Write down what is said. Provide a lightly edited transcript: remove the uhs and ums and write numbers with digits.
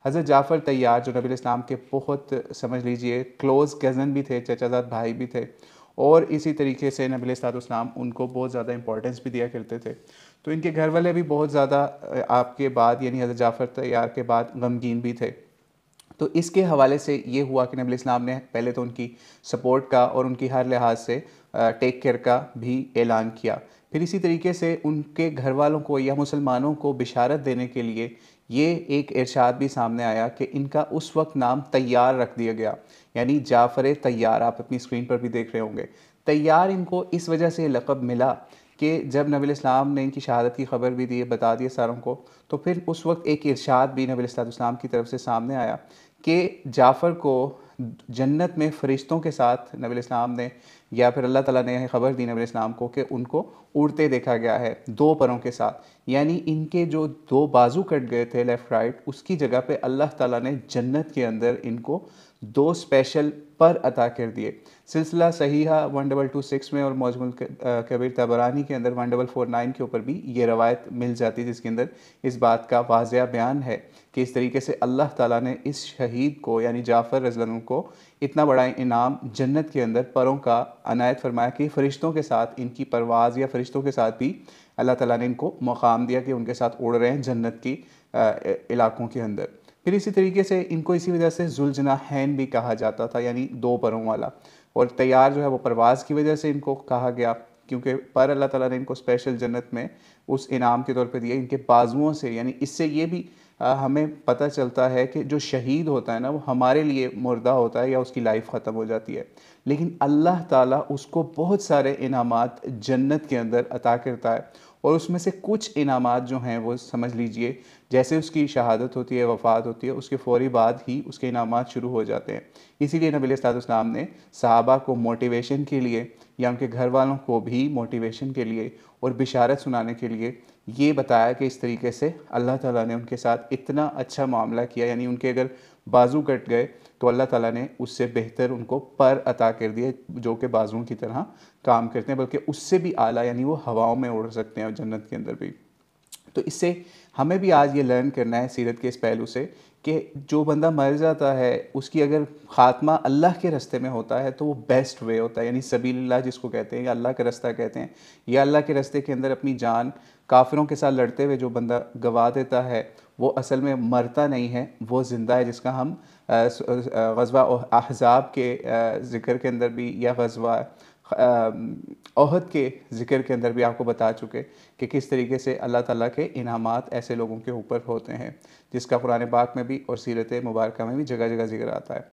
हज़रत जाफ़र तैयार जो नबी इस्लाम के बहुत समझ लीजिए क्लोज़ कज़न भी थे, चचाज़ाद भाई भी थे, और इसी तरीके से नबी इस्लाम उनको बहुत ज़्यादा इंपॉर्टेंस भी दिया करते थे। तो इनके घर वाले भी बहुत ज़्यादा आपके बाद यानी हज़रत जाफ़र तैयार के बाद गमगीन भी थे। तो इसके हवाले से ये हुआ कि नबी इस्लाम ने पहले तो उनकी सपोर्ट का और उनकी हर लिहाज से टेक केयर का भी ऐलान किया। फिर इसी तरीके से उनके घर वालों को या मुसलमानों को बिशारत देने के लिए ये एक इरशाद भी सामने आया कि इनका उस वक्त नाम तैयार रख दिया गया, यानी जाफ़र तैयार। आप अपनी स्क्रीन पर भी देख रहे होंगे। तैयार इनको इस वजह से लक़ब मिला कि जब नबी इस्लाम ने इनकी शहादत की खबर भी दी, बता दिए सारों को, तो फिर उस वक्त एक इरशाद भी नबी इस्लाम की तरफ से सामने आया कि जाफ़र को जन्नत में फ़रिश्तों के साथ नबी इस्लाम ने या फिर अल्लाह ताला ने ख़बर दी नबी इस्लाम को कि उनको उड़ते देखा गया है 2 परों के साथ। यानी इनके जो 2 बाजू कट गए थे लेफ़्ट राइट, उसकी जगह पे अल्लाह ताला ने जन्नत के अंदर इनको 2 स्पेशल पर अता कर दिए। सिलसिला सहीहा 1226 में और मौजमुल कबीर तबरानी के अंदर 1449 के ऊपर भी ये रवायत मिल जाती है, जिसके अंदर इस बात का वाज़िया बयान है कि इस तरीके से अल्लाह ताला ने इस शहीद को यानी जाफ़र रज़ियल्लाहु अन्हु को इतना बड़ा इनाम जन्नत के अंदर परों का अनायत फरमाया कि फ़रिश्तों के साथ इनकी परवाज़ या फ़रिश्तों के साथ भी अल्लाह ताला ने इनको मकाम दिया कि उनके साथ उड़ रहे हैं जन्नत की इलाकों के अंदर। फिर इसी तरीके से इनको इसी वजह से ज़ुलजनाहैन भी कहा जाता था, यानी 2 परों वाला। और तैयार जो है वो परवाज़ की वजह से इनको कहा गया, क्योंकि पर अल्लाह ताला ने इनको स्पेशल जन्नत में उस इनाम के तौर पे दिया इनके बाजुओं से। यानी इससे ये भी हमें पता चलता है कि जो शहीद होता है ना, वो हमारे लिए मुर्दा होता है या उसकी लाइफ ख़त्म हो जाती है, लेकिन अल्लाह ताला उसको बहुत सारे इनामात जन्नत के अंदर अता करता है। और उसमें से कुछ इनामात जो हैं वो समझ लीजिए जैसे उसकी शहादत होती है, वफ़ात होती है, उसके फ़ौरी बाद ही उसके इनामात शुरू हो जाते हैं। इसीलिए नबी अलैहिस्सलाम ने सहाबा को मोटिवेशन के लिए या उनके घर वालों को भी मोटिवेशन के लिए और बिशारत सुनाने के लिए ये बताया कि इस तरीके से अल्लाह ताला ने उनके साथ इतना अच्छा मामला किया, यानी उनके अगर बाजू कट गए तो अल्लाह ताला ने उससे बेहतर उनको पर अता कर दिए जो कि बाजुओं की तरह काम करते हैं, बल्कि उससे भी आला, यानी वो हवाओं में उड़ सकते हैं जन्नत के अंदर भी। तो इससे हमें भी आज ये लर्न करना है सीरत के इस पहलू से कि जो बंदा मर जाता है उसकी अगर ख़ात्मा अल्लाह के रास्ते में होता है तो वो बेस्ट वे होता है, यानी सबीलिल्लाह जिसको कहते हैं या अल्लाह का रास्ता कहते हैं, या अल्लाह के रास्ते के अंदर अपनी जान काफिरों के साथ लड़ते हुए जो बंदा गवा देता है वो असल में मरता नहीं है, वो ज़िंदा है, जिसका हम ग़ज़वा अहज़ाब के ज़िक्र के अंदर भी या ग़ज़वा ओहद के ज़िक्र के अंदर भी आपको बता चुके कि किस तरीके से अल्लाह ताला के इनामात ऐसे लोगों के ऊपर होते हैं, जिसका कुरान पाक में भी और सीरत मुबारक में भी जगह जगह ज़िक्र आता है।